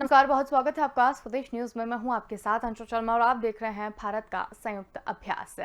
नमस्कार, बहुत स्वागत है आपका स्वदेश न्यूज में। मैं हूं आपके साथ अंशु शर्मा और आप देख रहे हैं भारत का संयुक्त अभ्यास।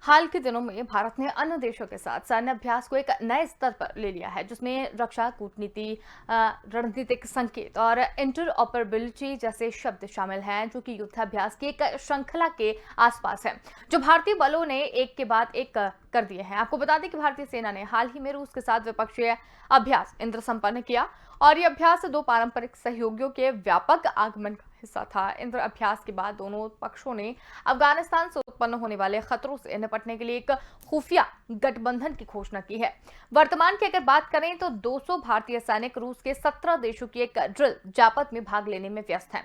हाल के दिनों में भारत ने अन्य देशों के साथ सैन्य अभ्यास को एक नए स्तर पर ले लिया है, जिसमें रक्षा, कूटनीति, रणनीतिक संकेत और इंटरऑपरेबिलिटी जैसे शब्द शामिल हैं, जो कि युद्धाभ्यास की एक श्रृंखला के आसपास है, जो भारतीय बलों ने एक के बाद एक कर दिए हैं। आपको बता दें कि भारतीय सेना ने हाल ही में रूस के साथ द्विपक्षीय अभ्यास इंद्र संपन्न किया और ये अभ्यास दो पारंपरिक सहयोगियों के व्यापक आगमन का हिस्सा था। इंद्र अभ्यास के बाद दोनों पक्षों ने अफगानिस्तान से उत्पन्न होने वाले खतरों से निपटने के लिए एक खुफिया गठबंधन की घोषणा की है। वर्तमान की अगर बात करें तो 200 भारतीय सैनिक रूस के 17 देशों की एक ड्रिल जापत में भाग लेने में व्यस्त हैं।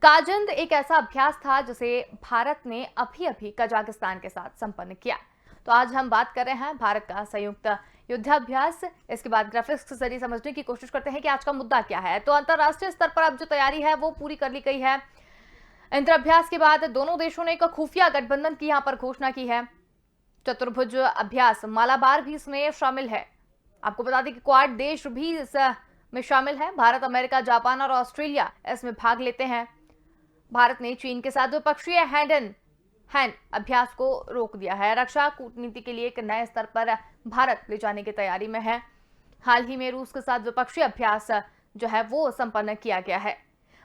काजंद एक ऐसा अभ्यास था जिसे भारत ने अभी अभी कजाकिस्तान के साथ संपन्न किया। तो आज हम बात कर रहे हैं भारत का संयुक्त युद्धाभ्यास। इसके बाद ग्राफिक्स के जरिए समझने की कोशिश करते हैं कि आज का मुद्दा क्या है। तो अंतरराष्ट्रीय स्तर पर अब जो तैयारी है वो पूरी कर ली गई है। इंद्राभ्यास के बाद दोनों देशों ने एक खुफिया गठबंधन की यहां पर घोषणा की है। चतुर्भुज अभ्यास मालाबार भी इसमें शामिल है। आपको बता दें कि क्वाड देश भी इसमें शामिल है। भारत, अमेरिका, जापान और ऑस्ट्रेलिया इसमें भाग लेते हैं। भारत ने चीन के साथ द्विपक्षीय हैंड इन हैंड अभ्यास को रोक दिया है। रक्षा कूटनीति के लिए एक नए स्तर पर भारत ले जाने की तैयारी में है। हाल ही में रूस के साथ द्विपक्षीय अभ्यास जो है वो संपन्न किया गया है।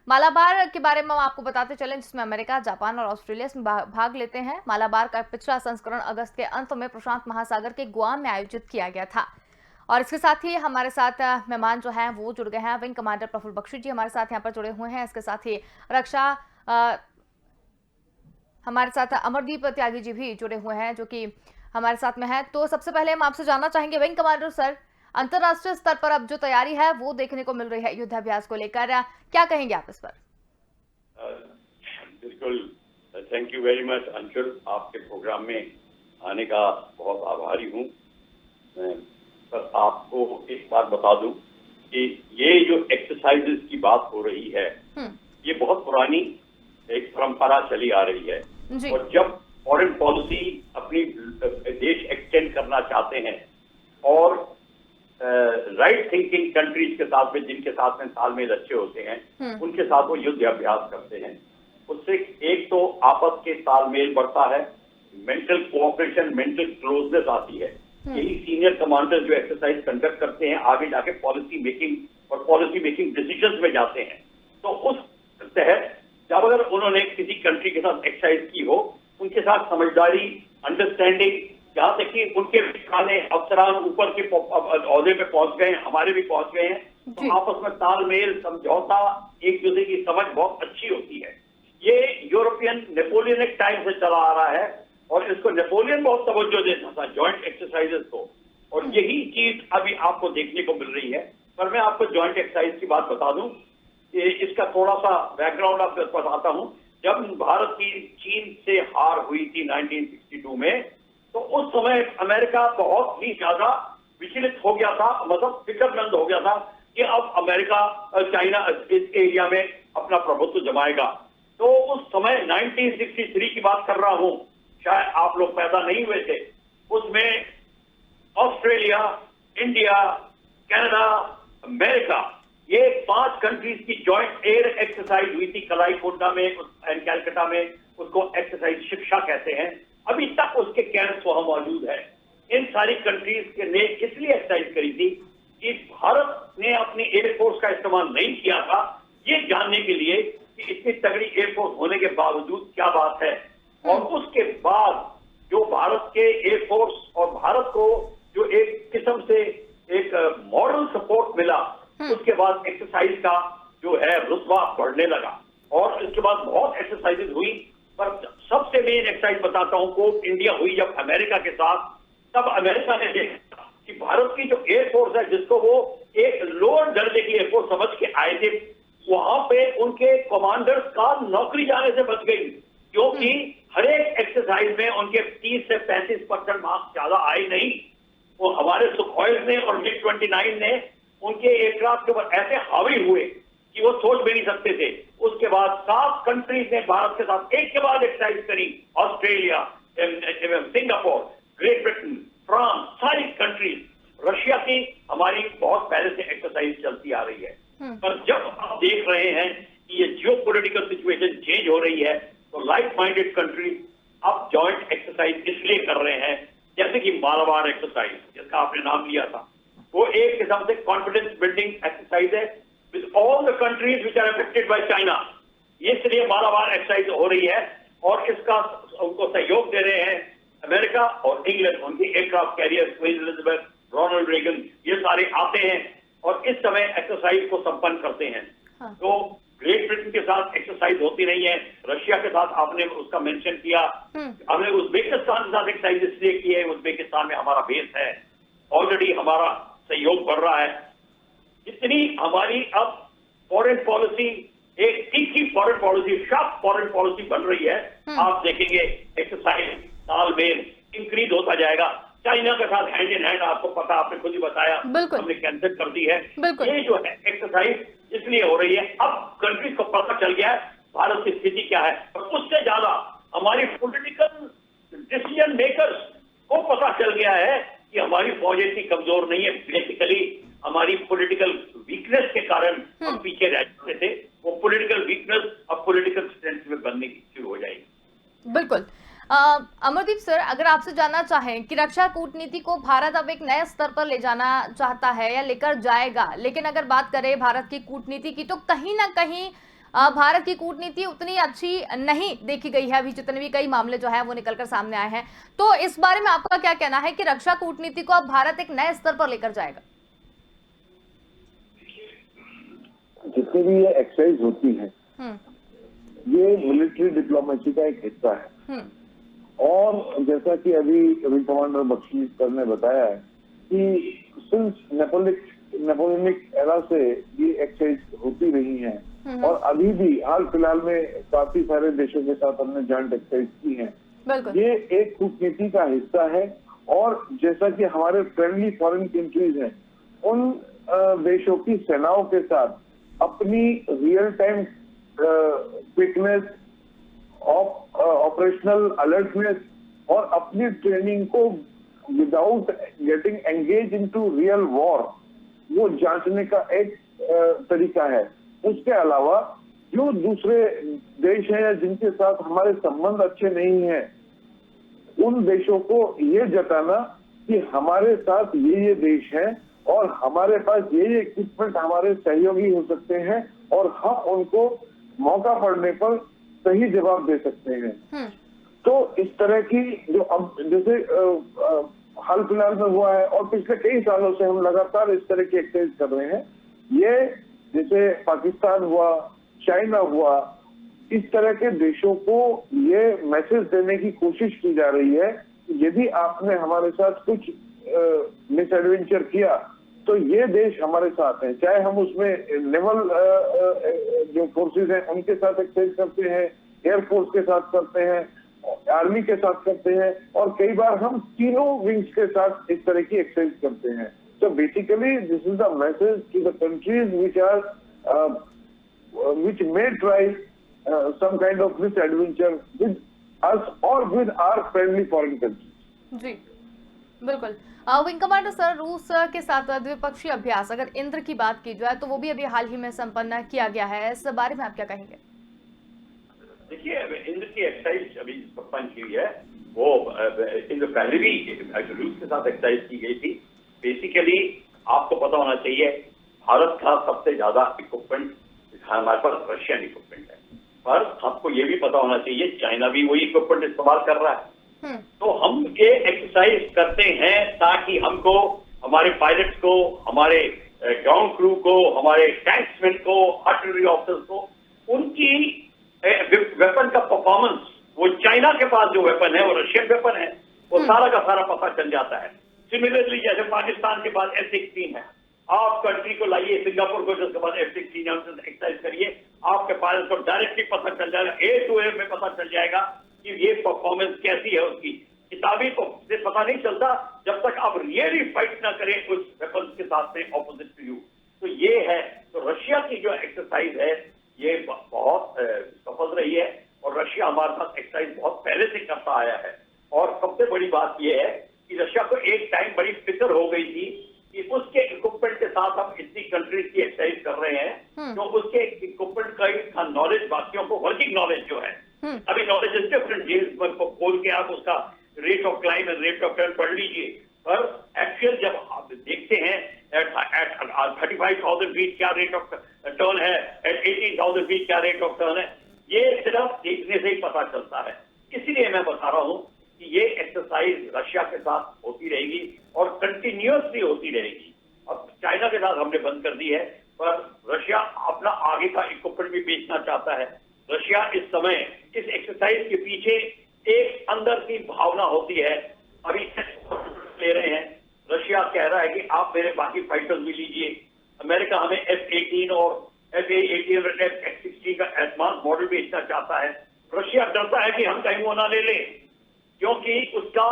मालाबार के बारे में हम आपको बताते चलें, जिसमें अमेरिका, जापान और ऑस्ट्रेलिया इसमें भाग लेते हैं। मालाबार का पिछला संस्करण अगस्त के अंत में प्रशांत महासागर के गुआम में आयोजित किया गया था। और इसके साथ ही हमारे साथ मेहमान जो हैं वो जुड़ गए हैं। विंग कमांडर प्रफुल्ल बख्शी जी हमारे साथ यहाँ पर जुड़े हुए हैं। इसके साथ ही रक्षा हमारे साथ अमरदीप त्यागी जी भी जुड़े हुए हैं, जो कि हमारे साथ में है। तो सबसे पहले हम आपसे जानना चाहेंगे विंग कमांडर सर, अंतरराष्ट्रीय स्तर पर अब जो तैयारी है वो देखने को मिल रही है युद्धाभ्यास को लेकर, क्या कहेंगे आप इस पर? बिल्कुल, thank you very much Anshul. आपके प्रोग्राम में आने का बहुत आभारी हूँ। बस आपको एक बात बता दूं कि ये जो एक्सरसाइजेस की बात हो रही है ये बहुत पुरानी एक परंपरा चली आ रही है। और जब फॉरेन पॉलिसी अपनी देश एक्सटेंड करना चाहते हैं और राइट थिंकिंग कंट्रीज के साथ में, जिनके साथ में तालमेल अच्छे होते हैं, उनके साथ वो युद्ध अभ्यास करते हैं। उससे एक तो आपस के तालमेल बढ़ता है, मेंटल कोऑपरेशन, मेंटल क्लोजनेस आती है। यही सीनियर कमांडर जो एक्सरसाइज कंडक्ट करते हैं आगे जाके पॉलिसी मेकिंग डिसीजंस में जाते हैं। तो उस तहत जब अगर उन्होंने किसी कंट्री के साथ एक्सरसाइज की हो, उनके साथ समझदारी, अंडरस्टैंडिंग, जहां तक कि उनके वाले अफसरान ऊपर के ओहदे पे पहुंच गए हैं, हमारे भी पहुंच गए हैं, तो आपस में तालमेल, समझौता, एक दूसरे की समझ बहुत अच्छी होती है। ये यूरोपियन नेपोलियनिक टाइम से चला आ रहा है और इसको नेपोलियन बहुत तवज्जो देता था, जॉइंट एक्सरसाइजेस को, और यही चीज अभी आपको देखने को मिल रही है। पर मैं आपको जॉइंट एक्सरसाइज की बात बता दूं, इसका थोड़ा सा बैकग्राउंड आपको बताता हूं। जब भारत की चीन से हार हुई थी 1962 में, तो उस समय अमेरिका बहुत ही ज्यादा विचलित हो गया था, मतलब फिक्रमंद हो गया था कि अब अमेरिका चाइना इस एरिया में अपना प्रभुत्व जमाएगा। तो उस समय 1963 की बात कर रहा हूं, शायद आप लोग पैदा नहीं हुए थे। उसमें ऑस्ट्रेलिया, इंडिया, कनाडा, अमेरिका, ये 5 कंट्रीज की जॉइंट एयर एक्सरसाइज हुई थी कलाईकोंडा में एंड कैलकाटा में। उसको एक्सरसाइज शिक्षा कहते हैं। अभी तक उसके कैंप्स वहां मौजूद है। इन सारी कंट्रीज ने इसलिए एक्सरसाइज करी थी कि भारत ने अपनी एयरफोर्स का इस्तेमाल नहीं किया था, ये जानने के लिए कि इतनी तगड़ी एयरफोर्स होने के बावजूद क्या बात है। और उसके बाद जो भारत के एयरफोर्स और भारत को जो एक किस्म से एक मॉरल सपोर्ट मिला, उसके बाद एक्सरसाइज का जो है रुतबा बढ़ने लगा और इसके बाद बहुत एक्सरसाइजेज हुई। पर सबसे मेन एक्सरसाइज बताता हूं को इंडिया हुई जब अमेरिका के साथ। तब अमेरिका ने देखा कि भारत की जो एयरफोर्स है, जिसको वो एक लोअर दर्जे की एयरफोर्स समझ के आए थे, वहां पे उनके कमांडर्स का नौकरी जाने से बच गई, क्योंकि हर एक एक्सरसाइज में उनके 30 से 35% मार्क्स ज्यादा आए नहीं। वो हमारे सुखोई ने और MiG-29 ने उनके एयरक्राफ्ट के ऊपर ऐसे हावी हुए कि वो सोच भी नहीं सकते थे। उसके बाद 7 कंट्रीज ने भारत के साथ एक के बाद एक्सरसाइज करी। Australia, Singapore, great Britain, France, सारी कंट्रीज, रशिया की हमारी बहुत पहले से एक्सरसाइज चलती आ रही है। पर जब आप देख रहे हैं कि ये जियोपॉलिटिकल सिचुएशन चेंज हो रही है, तो लाइक माइंडेड कंट्री अब जॉइंट एक्सरसाइज इसलिए कर रहे हैं, जैसे कि मालाबार एक्सरसाइज जिसका आपने नाम लिया था, वो एक किस्म से कॉन्फिडेंस बिल्डिंग एक्सरसाइज है with all the countries which are affected by China. ये इसलिए मालाबार एक्सरसाइज हो रही है और इसका उनको सहयोग दे रहे हैं अमेरिका और इंग्लैंड। उनकी aircraft carrier Queen Elizabeth, Ronald Reagan, ये सारे आते हैं और इस समय एक्सरसाइज को संपन्न करते हैं। हाँ। तो ग्रेट ब्रिटेन के साथ एक्सरसाइज होती नहीं है, रशिया के साथ आपने उसका मेंशन किया, हमने उज्बेकिस्तान के साथ एक्सरसाइज इसलिए की है, उज्बेकिस्तान में हमारा बेस है, ऑलरेडी हमारा सहयोग बढ़ रहा है। जितनी हमारी अब फॉरेन पॉलिसी, एक तीखी foreign policy, sharp foreign policy बन रही है, आप देखेंगे एक्सरसाइज तालमेल इंक्रीज होता जाएगा। चाइना के साथ हैंड इन हैंड, आपको पता, आपने खुद ही बताया, हमने कैंसिल कर दी है। ये जो है एक्सरसाइज इसलिए हो रही है, अब कंट्रीज को पता चल गया है भारत की स्थिति क्या है, और उससे ज्यादा हमारी पॉलिटिकल डिसीजन मेकर्स को पता चल गया है कि हमारी फौज इतनी कमजोर नहीं है। बेसिकली हमारी पॉलिटिकल वीकनेस के कारण हम पीछे रह चुके थे, वो पॉलिटिकल वीकनेस अब पॉलिटिकल स्ट्रेंथ में बनने की शुरू हो जाएगी। बिल्कुल। अमरदीप सर, अगर आपसे जानना चाहें कि रक्षा कूटनीति को भारत अब एक नए स्तर पर ले जाना चाहता है या लेकर जाएगा, लेकिन अगर बात करें भारत की कूटनीति की, तो कहीं ना कहीं भारत की कूटनीति उतनी अच्छी नहीं देखी गई है। अभी जितने भी कई मामले जो है वो निकलकर सामने आए हैं, तो इस बारे में आपका क्या कहना है कि रक्षा कूटनीति को अब भारत एक नए स्तर पर लेकर जाएगा? जितनी भी ये एक्सरसाइज होती है, ये मिलिट्री डिप्लोमेसी का एक हिस्सा है। और जैसा कि अभी विंग कमांडर बख्शी सर ने बताया है कि सिंस नेपोलियनिक एरा से ये एक्सरसाइज होती रही है, और अभी भी हाल फिलहाल में काफी सारे देशों के साथ हमने जॉइंट एक्सरसाइज की है। ये एक कूटनीति का हिस्सा है, और जैसा कि हमारे फ्रेंडली फॉरेन कंट्रीज हैं, उन देशों की सेनाओं के साथ अपनी real time quickness, operational alertness और अपनी ट्रेनिंग को without getting engage into real war, वो जांचने का एक तरीका है। उसके अलावा जो दूसरे देश हैं या जिनके साथ हमारे संबंध अच्छे नहीं हैं, उन देशों को ये जताना कि हमारे साथ ये देश हैं और हमारे पास ये इक्विपमेंट हमारे सहयोगी हो सकते हैं, और हम उनको मौका पड़ने पर सही जवाब दे सकते हैं। तो इस तरह की जो अब जैसे हाल फिलहाल में हुआ है, और पिछले कई सालों से हम लगातार इस तरह की एक्सरसाइज कर रहे हैं। ये जैसे पाकिस्तान हुआ, चाइना हुआ, इस तरह के देशों को ये मैसेज देने की कोशिश की जा रही है कि यदि आपने हमारे साथ कुछ मिस एडवेंचर किया तो ये देश हमारे साथ हैं, चाहे हम उसमें नेवल जो फोर्सेस हैं उनके साथ एक्सरसाइज करते हैं, एयरफोर्स के साथ करते हैं, आर्मी के साथ करते हैं, और कई बार हम तीनों विंग्स के साथ इस तरह की एक्सरसाइज करते हैं। So basically, this is the message to the countries which may try some kind of misadventure with us or with our friendly foreign countries. जी, बिल्कुल। विंग कमांडर सर, रूस के साथ द्विपक्षीय अभ्यास, अगर इंद्र की बात की जाए तो वो भी अभी हाल ही में संपन्न किया गया है, इस बारे में आप क्या कहेंगे? देखिए, इंद्र की एक्सरसाइज अभी संपन्न की हुई है, वो इंद्र पहले भी रूस के साथ एक्सरसाइज की गई थी। बेसिकली आपको पता होना चाहिए, भारत का सबसे ज्यादा इक्विपमेंट हमारे पास रशियन इक्विपमेंट है, पर आपको ये भी पता होना चाहिए चाइना भी वही इक्विपमेंट इस्तेमाल कर रहा है। तो हम ये एक्सरसाइज करते हैं ताकि हमको, हमारे पायलट्स को, हमारे ग्राउंड क्रू को, हमारे टैंक्समैन को, आर्टिलरी ऑफिसर्स को, उनकी वेपन का परफॉर्मेंस, वो चाइना के पास जो वेपन है वो रशियन वेपन है, वो सारा का सारा पता चल जाता है। सिमिलरली जैसे पाकिस्तान के पास F-16 है, आप कंट्री को लाइए, सिंगापुर को जिसके पास F-16 है उनसे एक्सरसाइज करिए, आपके पायलट को डायरेक्टली पता चल जाएगा, A to A में पता चल जाएगा कि ये परफॉर्मेंस कैसी है उसकी। किताबी तो से पता नहीं चलता जब तक आप रियली फाइट ना करें उस वेपन के साथ में ऑपोजिट टू यू। तो ये है, तो रशिया की जो एक्सरसाइज है ये बहुत सफल रही है, और रशिया हमारे साथ एक्सरसाइज बहुत पहले से करता आया है। और सबसे बड़ी बात यह है कि रशिया को एक टाइम बड़ी फिक्र हो गई थी कि उसके इक्विपमेंट के साथ हम इतनी कंट्रीज की एक्सरसाइज कर रहे हैं, तो उसके इक्विपमेंट का नॉलेज बाकियों को वर्किंग नॉलेज जो है अभी नॉलेज इज डिफरेंट खोल के आप उसका rate of climb and rate of turn पढ़ लीजिए, पर एक्चुअल जब आप देखते हैं एट 35,000 फीट क्या रेट ऑफ टर्न है, एट 18,000 फीट क्या रेट ऑफ टर्न है, ये सिर्फ देखने से ही पता चलता है। इसीलिए मैं बता रहा हूं कि ये एक्सरसाइज रशिया के साथ होती रहेगी और कंटिन्यूअसली होती रहेगी। अब चाइना के साथ हमने बंद कर दी है, पर रशिया अपना आगे का इक्विपमेंट भी बेचना चाहता है। रशिया इस समय इस एक्सरसाइज के पीछे एक अंदर की भावना होती है, अभी ले रहे हैं, रशिया कह रहा है कि आप मेरे बाकी फाइटर्स भी लीजिए। अमेरिका हमें F-18 और F-18 और F-16 का एडवांस मॉडल बेचना चाहता है। रशिया डरता है कि हम कहीं वो ना ले लें, क्योंकि उसका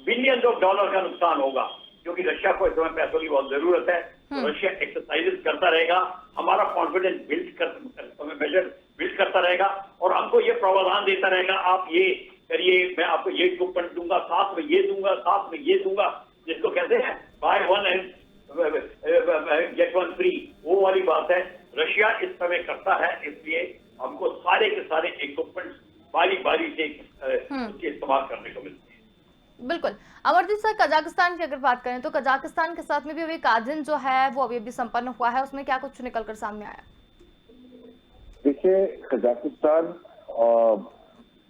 बिलियन ऑफ डॉलर का नुकसान होगा, क्योंकि रशिया को इस समय पैसों की बहुत जरूरत है। तो रशिया एक्सरसाइजेस करता रहेगा, हमारा कॉन्फिडेंस बिल्ड करता रहेगा और हमको ये प्रावधान देता रहेगा, आप ये करिए, मैं आपको ये कूपन दूंगा, साथ में ये दूंगा, साथ में ये दूंगा, जिसको कहते हैं by one and get one free, वो वाली बात है। रशिया इस समय करता है, इसलिए हमको सारे के सारे इक्विपमेंट बारी बारी से उसके इस्तेमाल करने को मिलते हैं। बिल्कुल। अमरजीत सर, कजाकिस्तान की अगर बात करें तो कजाकिस्तान के साथ में भी अभी काजिन जो है वो अभी संपन्न हुआ है, उसमें क्या कुछ निकलकर सामने आया? देखिए, कजाकिस्तान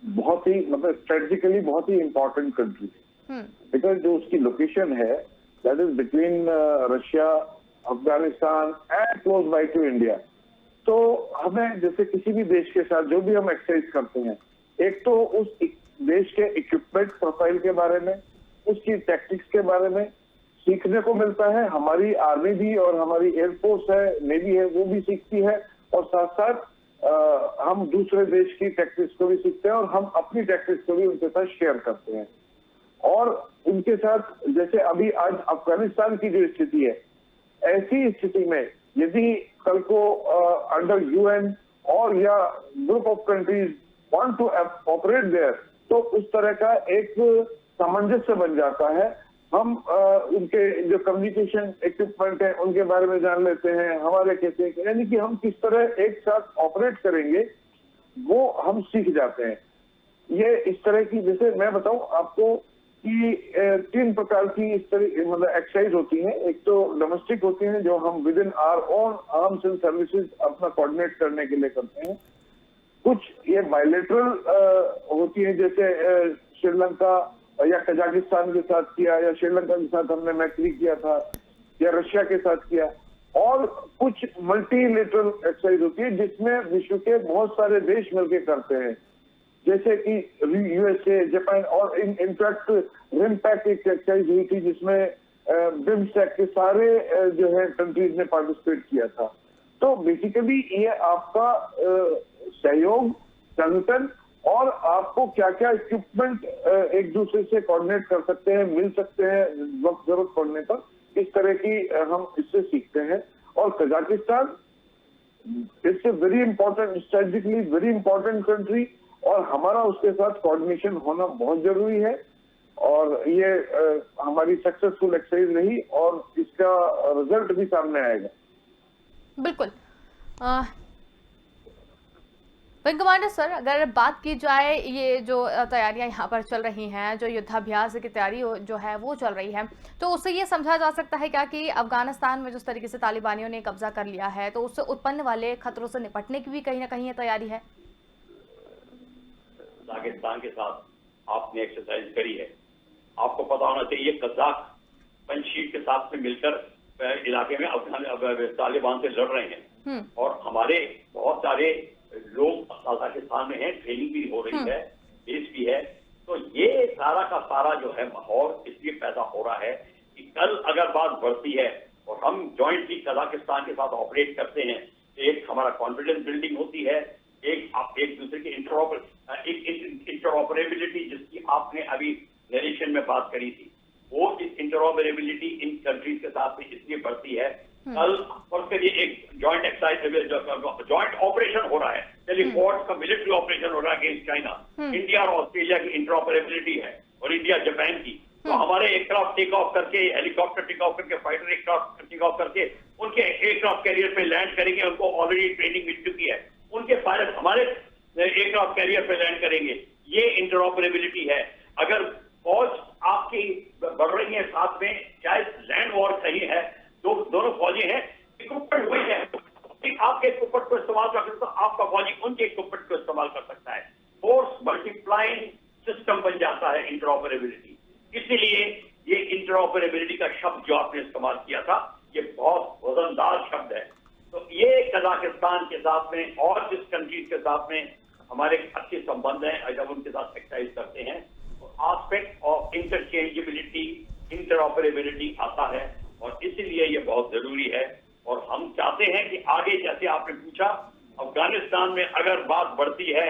बहुत ही मतलब स्ट्रेटेजिकली बहुत ही इम्पोर्टेंट कंट्री है, बिकॉज जो उसकी लोकेशन है that is between Russia, Afghanistan and close by two India. तो हमें जैसे किसी भी देश के साथ जो भी हम एक्सरसाइज करते हैं, एक तो उस देश के इक्विपमेंट प्रोफाइल के बारे में, उसकी टैक्टिक्स के बारे में सीखने को मिलता है। हमारी आर्मी भी और हमारी एयरफोर्स है, नेवी है, वो भी सीखती है, और साथ साथ हम दूसरे देश की टैक्टिक्स को भी सीखते हैं और हम अपनी टैक्टिक्स को भी उनके साथ शेयर करते हैं। और उनके साथ जैसे अभी आज अफगानिस्तान की जो स्थिति है, ऐसी स्थिति में यदि कल को अंडर यूएन और या group of countries want to operate there, तो उस तरह का एक सामंजस्य बन जाता है। हम उनके जो कम्युनिकेशन इक्विपमेंट है उनके बारे में जान लेते हैं, हमारे कैसे, यानी कि हम किस तरह एक साथ ऑपरेट करेंगे वो हम सीख जाते हैं। ये इस तरह की, जैसे मैं बताऊं आपको कि 3 प्रकार की इस तरह मतलब एक्सरसाइज होती हैं। एक तो डोमेस्टिक होती हैं जो हम within our own arms and services अपना कोऑर्डिनेट करने के लिए करते हैं। कुछ ये बायलैटरल होती है, जैसे श्रीलंका या कजाकिस्तान के साथ किया, या श्रीलंका के साथ हमने मैत्री किया था, या रशिया के साथ किया। और कुछ मल्टीलेटरल एक्सरसाइज होती है जिसमें विश्व के बहुत सारे देश मिलकर करते हैं, जैसे कि यूएसए, जापान, और इनफैक्ट रिमपैक एक एक्सरसाइज हुई थी जिसमें बिम्स्टेक के सारे जो है कंट्रीज ने पार्टिसिपेट किया था। तो बेसिकली ये आपका सहयोग, संगठन, और आपको क्या क्या इक्विपमेंट एक दूसरे से कोऑर्डिनेट कर सकते हैं, मिल सकते हैं वक्त जरूरत पड़ने पर, इस तरह की हम इससे सीखते हैं। और Kazakhstan it's a very important, strategically very important country, और हमारा उसके साथ कोऑर्डिनेशन होना बहुत जरूरी है। और ये हमारी सक्सेसफुल एक्सरसाइज रही और इसका रिजल्ट भी सामने आएगा। बिल्कुल। विंग कमांडर सर, अगर बात की जाए ये जो तैयारियां यहाँ पर चल रही हैं, जो युद्धाभ्यास की तैयारी जो है वो चल रही है, तो उससे ये समझा जा सकता है क्या कि अफगानिस्तान में जिस तरीके से तालिबानियों ने कब्जा कर लिया है, तो उससे उत्पन्न वाले खतरों से निपटने की भी कहीं ना कहीं ये तैयारी है? कजाकिस्तान के साथ आपने एक्सरसाइज करी है, आपको पता होना चाहिए कजाक पंचशील के साथ में मिलकर इलाके में तालिबान से लड़ रहे हैं, और हमारे बहुत सारे लोग कजाकिस्तान में हैं, ट्रेनिंग भी हो रही है, बेस भी है। तो ये सारा का सारा जो है माहौल इसलिए पैदा हो रहा है कि कल अगर बात बढ़ती है और हम जॉइंटली कजाकिस्तान के साथ ऑपरेट करते हैं, तो एक हमारा कॉन्फिडेंस बिल्डिंग होती है, एक दूसरे की इंटरऑपरेबिलिटी जिसकी आपने अभी नरेशन में बात करी थी, वो इस इंटरऑपरेबिलिटी इन कंट्रीज के साथ में इसलिए बढ़ती है। कल और ये एक जॉइंट एक्सरसाइज, जॉइंट ऑपरेशन हो रहा है, टेलीफोर्स का मिलिट्री ऑपरेशन हो रहा है अगेंस्ट चाइना। इंडिया और ऑस्ट्रेलिया की इंटरऑपरेबिलिटी है, और इंडिया जापान की। तो हमारे एक तरफ टेक ऑफ करके, हेलीकॉप्टर टेक ऑफ करके, फाइटर एक तरफ टेक ऑफ करके, उनकी उनके एयरक्राफ्ट कैरियर पे लैंड करेंगे, उनको ऑलरेडी ट्रेनिंग मिल चुकी है, उनके पायलट हमारे एयरक्राफ्ट कैरियर पे लैंड करेंगे। ये इंटरऑपरेबिलिटी है। अगर फौज आपकी बढ़ रही है साथ में, चाहे लैंड वॉर कहीं है, दोनों फौजी हैं, इक्विपमेंट वही है, आपके इक्विपमेंट को इस्तेमाल कर सकते, आपका फौजी उनके इक्विपमेंट को इस्तेमाल कर सकता है। फोर्स मल्टीप्लाइंग सिस्टम बन जाता है इंटरऑपरेबिलिटी। इसीलिए ये इंटरऑपरेबिलिटी का शब्द जो आपने इस्तेमाल किया था, ये बहुत वजनदार शब्द है। तो ये कजाकिस्तान के साथ में और जिस कंट्रीज के साथ में हमारे अच्छे संबंध हैं, जब उनके साथ एक्सरसाइज करते हैं तो एस्पेक्ट ऑफ इंटरचेंजेबिलिटी, इंटरऑपरेबिलिटी आता है, और इसीलिए ये बहुत जरूरी है। और हम चाहते हैं कि आगे, जैसे आपने पूछा, अफगानिस्तान में अगर बात बढ़ती है,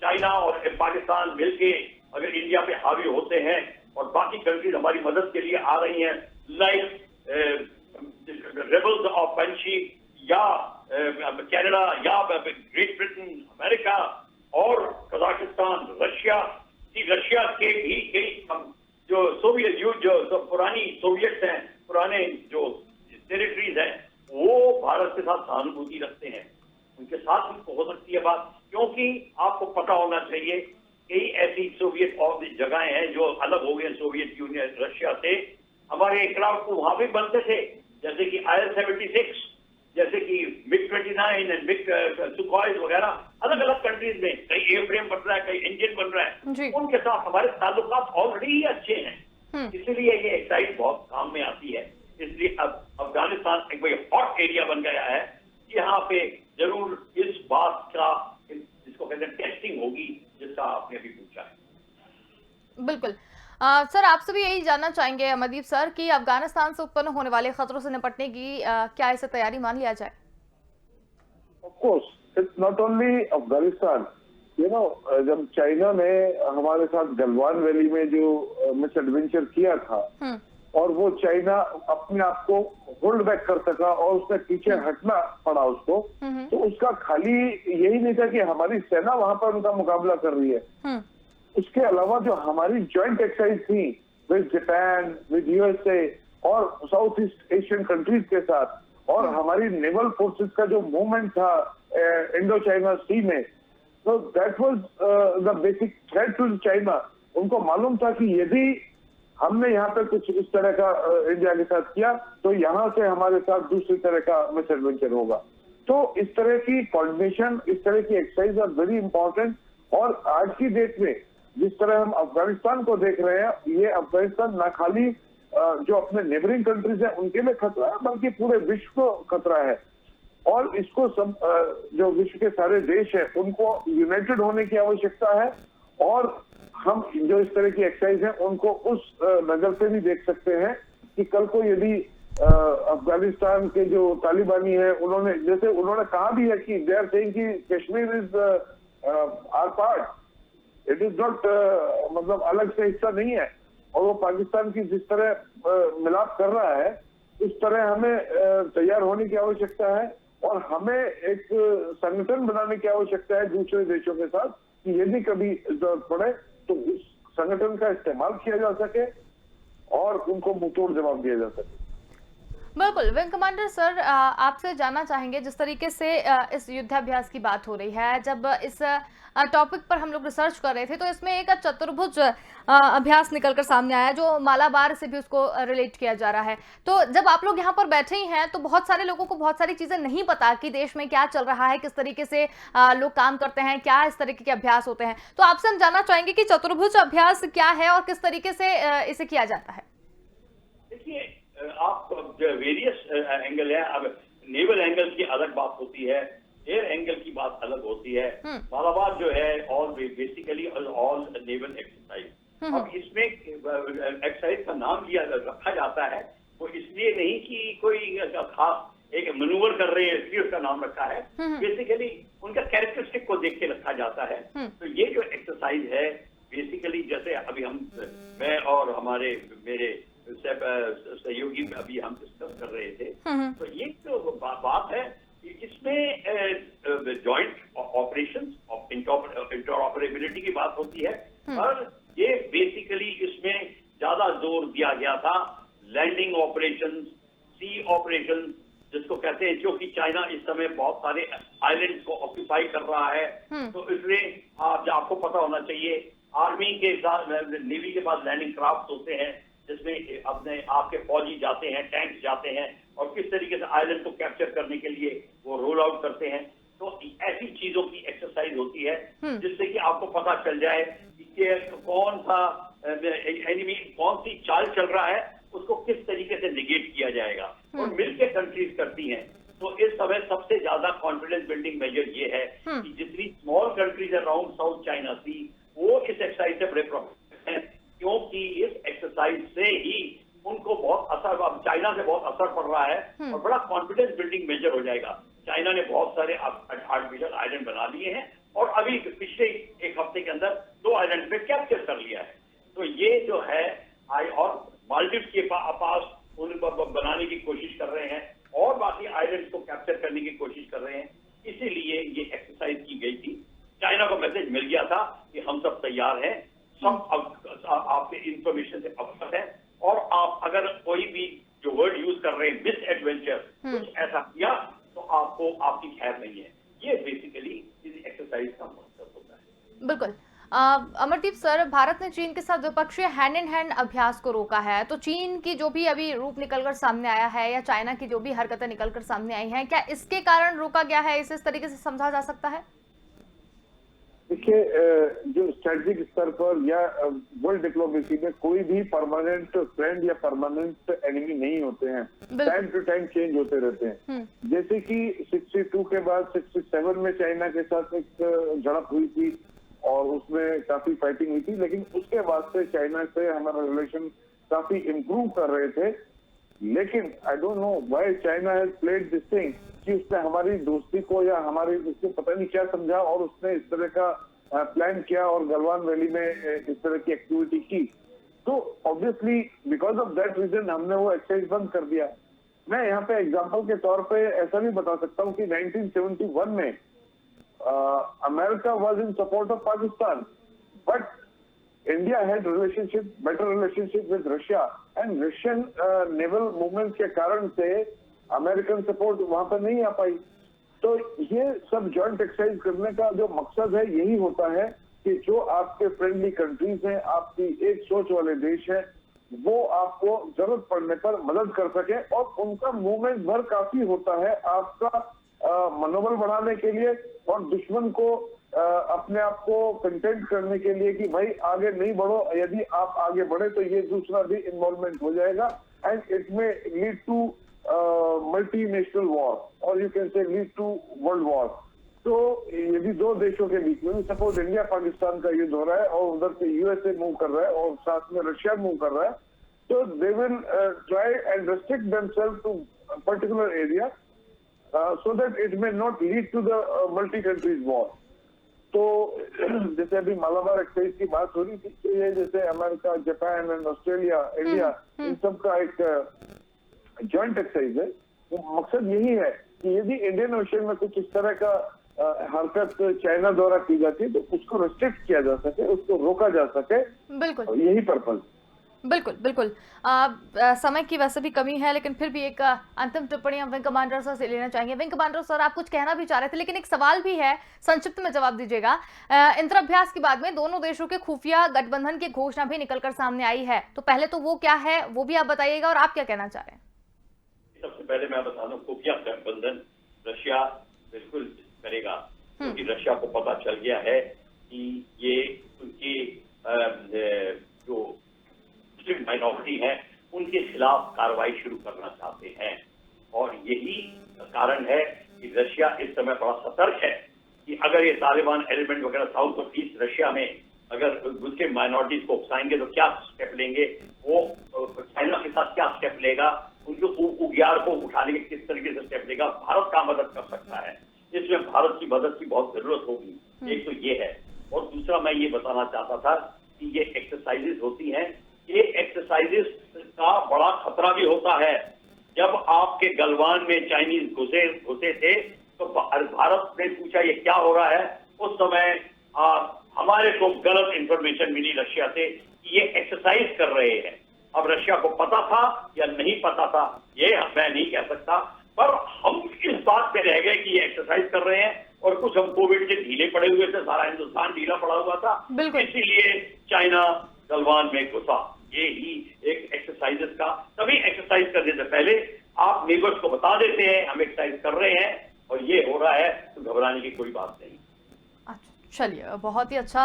चाइना और पाकिस्तान मिलके अगर इंडिया पे हावी होते हैं और बाकी कंट्रीज हमारी मदद के लिए आ रही हैं, लाइक रेबल्स ऑफ पंची या कनाडा या ग्रेट ब्रिटेन, अमेरिका और कजाकिस्तान, रशिया के भी कई जो सोवियत जो पुरानी सोवियत हैं, पुराने जो टेरिटरीज हैं, वो भारत के साथ सहानुभूति रखते हैं, उनके साथ भी हो सकती है बात। क्योंकि आपको पता होना चाहिए कई ऐसी सोवियत और भी जगहें हैं जो अलग हो गए सोवियत यूनियन रशिया से। हमारे एयरक्राफ्ट को वहां भी बनते थे, जैसे कि IL-76, जैसे कि MiG-29 एंड मिग सुखॉइज वगैरह, अलग अलग कंट्रीज में कई एयरफ्रेम बन रहा है, कई इंजन बन रहा है, उनके साथ हमारे ताल्लुकात ऑलरेडी ही अच्छे हैं। इसीलिए ये एक्सरसाइज बहुत काम में आती है। इसलिए अब अफगानिस्तान एक हॉट एरिया बन गया है, यहाँ पे जरूर इस बात का, जिसको कहते हैं टेस्टिंग होगी, जिसका आपने अभी पूछा है। बिल्कुल। सर, आपसे भी यही जानना चाहेंगे अमरदीप सर कि अफगानिस्तान से उत्पन्न होने वाले खतरों से निपटने की क्या इसे तैयारी मान लिया जाए? Of course, it's not only Afghanistan. You know, जब चाइना ने हमारे साथ गलवान वैली में जो मिस एडवेंचर किया था, और वो चाइना अपने आप को होल्ड बैक कर सका और उसने पीछे हटना पड़ा उसको, तो उसका खाली यही नहीं था कि हमारी सेना वहां पर उनका मुकाबला कर रही है। उसके अलावा जो हमारी ज्वाइंट एक्सरसाइज थी विद जापान, विद यूएसए और साउथ ईस्ट एशियन कंट्रीज के साथ, और हमारी नेवल फोर्सेस का जो मूवमेंट था इंडो चाइना सी में, तो that was the basic threat to China. उनको मालूम था कि यदि हमने यहाँ पे कुछ इस तरह का इंडिया के साथ किया तो यहाँ से हमारे साथ दूसरी तरह का मिस एडवेंचर होगा। तो इस तरह की कोऑर्डिनेशन, इस तरह की एक्सरसाइज आर वेरी इंपॉर्टेंट। और आज की डेट में जिस तरह हम अफगानिस्तान को देख रहे हैं, ये अफगानिस्तान न खाली जो अपने नेबरिंग कंट्रीज है उनके लिए खतरा है, बल्कि पूरे विश्व को खतरा है। और इसको सब जो विश्व के सारे देश है उनको यूनाइटेड होने की आवश्यकता है। और हम जो इस तरह की एक्सरसाइज है उनको उस नजर से भी देख सकते हैं कि कल को यदि अफगानिस्तान के जो तालिबानी है, उन्होंने कहा भी है कि दे आर सेइंग कि Kashmir is our part, it is not, मतलब अलग से हिस्सा नहीं है। और वो पाकिस्तान की जिस तरह मिलाप कर रहा है, उस तरह हमें तैयार होने की आवश्यकता है। और हमें एक संगठन बनाने की आवश्यकता है दूसरे देशों के साथ, कि यदि कभी जरूरत पड़े तो उस संगठन का इस्तेमाल किया जा सके और उनको मुंहतोड़ जवाब दिया जा सके। बिल्कुल। विंग कमांडर सर, आपसे जानना चाहेंगे, जिस तरीके से इस युद्धाभ्यास की बात हो रही है, जब इस टॉपिक पर हम लोग रिसर्च कर रहे थे तो इसमें एक चतुर्भुज अभ्यास निकलकर सामने आया जो मालाबार से भी उसको रिलेट किया जा रहा है। तो जब आप लोग यहाँ पर बैठे ही हैं तो बहुत सारे लोगों को बहुत सारी चीजें नहीं पता कि देश में क्या चल रहा है, किस तरीके से लोग काम करते हैं, क्या इस तरीके के अभ्यास होते हैं। तो आपसे हम जानना चाहेंगे कि चतुर्भुज अभ्यास क्या है और किस तरीके से इसे किया जाता है। देखिए, आप वेरियस एंगल है। अब नेवल एंगल की अलग बात होती है, एयर एंगल की बात अलग होती है। मालाबार जो है all basically all naval exercise. अब इसमें एक्सरसाइज का नाम लिया रखा जाता है, वो इसलिए नहीं कि कोई खास एक मैनूवर कर रहे हैं इसलिए उसका नाम रखा है। बेसिकली उनका कैरेक्टरिस्टिक को देख के रखा जाता है। तो ये जो एक्सरसाइज है बेसिकली, जैसे अभी मैं और मेरे सहयोगी अभी हम डिस्कस कर रहे थे, तो ये जो बात है इसमें जॉइंट ऑपरेशंस ऑफ इंटरऑपरेबिलिटी की बात होती है। और ये बेसिकली इसमें ज्यादा जोर दिया गया था लैंडिंग ऑपरेशंस, सी ऑपरेशंस, जिसको देशों की चाइना इस समय बहुत सारे आइलैंड को ऑक्यूपाई कर रहा है, तो इसमें आपको पता होना चाहिए आर्मी के साथ नेवी के पास लैंडिंग क्राफ्ट होते हैं जिसमें अपने आपके फौजी जाते हैं, टैंक्स जाते हैं और किस तरीके से आइलैंड को कैप्चर करने के लिए वो रोल आउट करते हैं। तो ऐसी चीजों की एक्सरसाइज होती है जिससे कि आपको पता चल जाए कि कौन सा एनिमी कौन सी चाल चल रहा है, उसको किस तरीके से निगेट किया जाएगा और मिलकर कंट्रीज करती हैं। तो इस समय सबसे ज्यादा कॉन्फिडेंस बिल्डिंग मेजर ये है कि जितनी small countries around South China Sea वो इस एक्सरसाइज से बड़े प्रभावित हैं, क्योंकि इस एक्सरसाइज से ही उनको बहुत असर, चाइना से बहुत असर पड़ रहा है और बड़ा कॉन्फिडेंस बिल्डिंग मेजर हो जाएगा। चाइना ने बहुत सारे आर्टिफिशियल आइलैंड बना लिए हैं और अभी पिछले एक हफ्ते के अंदर 2 आइलैंड पे कैप्चर कर लिया है। तो ये जो है और मालदीव्स के पास उनको बनाने की कोशिश कर रहे हैं और बाकी आइलैंड को कैप्चर करने की कोशिश कर रहे हैं। इसीलिए ये एक्सरसाइज की गई थी। चाइना को मैसेज मिल गया था कि हम सब तैयार हैं, सब आपके इंफॉर्मेशन से अवगत है और आप अगर कोई भी जो वर्ड यूज कर रहे हैं मिस एडवेंचर कुछ ऐसा किया तो आपको आपकी खैर नहीं है। ये बेसिकली इस एक्सरसाइज का मतलब होता है। बिल्कुल। अमरदीप सर, भारत ने चीन के साथ द्विपक्षीय हैंड इन हैंड अभ्यास को रोका है, तो चीन की जो भी अभी रूप निकलकर सामने आया है या चाइना की जो भी हरकतें निकलकर सामने आई हैं, क्या इसके कारण रोका गया है, इस तरीके से समझा जा सकता है? देखिए, जो स्ट्रेटेजिक स्तर पर या वर्ल्ड डिप्लोमेसी में कोई भी परमानेंट फ्रेंड या परमानेंट एनिमी नहीं होते हैं, टाइम टू टाइम चेंज होते रहते हैं। जैसे कि 62 के बाद 67 में चाइना के साथ एक झड़प हुई थी और उसमें काफी फाइटिंग हुई थी, लेकिन उसके बाद से चाइना से हमारा रिलेशन काफी इम्प्रूव कर रहे थे। लेकिन I don't know why China has played this thing कि उसने हमारी दोस्ती को या हमारी उसको पता नहीं क्या समझा और उसने इस तरह का प्लान किया और गलवान वैली में इस तरह की एक्टिविटी की। तो obviously because of that reason हमने वो एक्सरसाइज बंद कर दिया। मैं यहाँ पे एग्जांपल के तौर पे ऐसा भी बता सकता हूँ कि 1971 में America was in support of Pakistan, but India had better relationship with Russia and Russian naval movement के कारण से अमेरिकन सपोर्ट वहां पर नहीं आ पाई। तो ये सब जॉइंट एक्सरसाइज करने का जो मकसद है यही होता है कि जो आपके फ्रेंडली कंट्रीज हैं, आपकी एक सोच वाले देश हैं, वो आपको जरूरत पड़ने पर मदद कर सके और उनका मूवमेंट भर काफी होता है आपका मनोबल बढ़ाने के लिए और दुश्मन को अपने आप को कंटेंट करने के लिए कि भाई आगे नहीं बढ़ो, यदि आप आगे बढ़े तो ये दूसरा भी इन्वॉल्वमेंट हो जाएगा and it may lead to multinational war और you can say lead to world war. तो यदि दो देशों के बीच में सपोज इंडिया पाकिस्तान का युद्ध हो रहा है और उधर से यूएसए मूव कर रहा है और साथ में रशिया मूव कर रहा है, तो they will try and restrict themselves to particular area so that it may not lead to the multi countries war. तो जैसे अभी मालाबार एक्सरसाइज की बात हो रही थी, तो ये जैसे America, Japan and Australia, India, इन सब का एक जॉइंट एक्सरसाइज है। तो मकसद यही है कि यदि इंडियन ओशन में कुछ इस तरह का हरकत चाइना द्वारा की जाती है तो उसको रेस्ट्रिक्ट किया जा सके, उसको रोका जा सके। बिल्कुल, यही पर्पज। बिल्कुल बिल्कुल। समय की वैसे भी कमी है, लेकिन फिर भी एक अंतिम टिप्पणी हम विंग कमांडर सर से लेना चाहेंगे। विंग कमांडर सर, आप कुछ कहना भी चाह रहे थे, लेकिन एक सवाल भी है, संक्षिप्त में जवाब दीजिएगा। इंद्राभ्यास के बाद में दोनों देशों के खुफिया गठबंधन की घोषणा भी निकलकर सामने आई है, तो पहले तो वो क्या है वो भी आप बताइएगा और आप क्या कहना चाह रहे हैं? सबसे पहले मैं बता दूं, खुफिया गठबंधन रशिया बिल्कुल करेगा, क्योंकि रशिया को पता चल गया है कि ये उनकी जो माइनॉरिटी है उनके खिलाफ कार्रवाई शुरू करना चाहते हैं और यही कारण है कि रशिया इस समय बड़ा सतर्क है कि अगर ये तालिबान एलिमेंट वगैरह साउथ और ईस्ट रशिया में अगर मुस्लिम माइनॉरिटीज को उकसाएंगे तो क्या स्टेप लेंगे, वो चाइना के साथ क्या स्टेप लेगा, उनको उगियार को उठाने के किस तरीके से स्टेप लेगा, भारत का मदद कर सकता है। इसमें भारत की मदद की बहुत जरूरत होगी। एक तो ये है और दूसरा मैं ये बताना चाहता था कि ये एक्सरसाइजेस होती हैं, ये एक्सरसाइजेस का बड़ा खतरा भी होता है। जब आपके गलवान में चाइनीज घुसे थे तो भारत ने पूछा ये क्या हो रहा है, उस समय हमारे को गलत इंफॉर्मेशन मिली रशिया से कि ये एक्सरसाइज कर रहे हैं। अब रशिया को पता था या नहीं पता था ये मैं नहीं कह सकता, पर हम इस बात पे रह गए कि ये एक्सरसाइज कर रहे हैं और कुछ हम कोविड से ढीले पड़े हुए थे, सारा हिंदुस्तान ढीला पड़ा हुआ था, बिल्कुल। इसीलिए चाइना गलवान में घुसा। ये ही एक एक्सरसाइजेस का, तभी एक्सरसाइज करने से पहले आप नेबर्स को बता देते हैं हम एक्सरसाइज कर रहे हैं और ये हो रहा है, तो घबराने की कोई बात नहीं। अच्छा, चलिए, बहुत ही अच्छा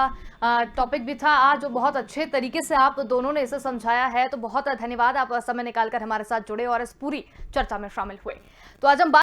टॉपिक भी था आज, बहुत अच्छे तरीके से आप दोनों ने इसे समझाया है, तो बहुत धन्यवाद, आप समय निकालकर हमारे साथ जुड़े और इस पूरी चर्चा में शामिल हुए। तो आज हम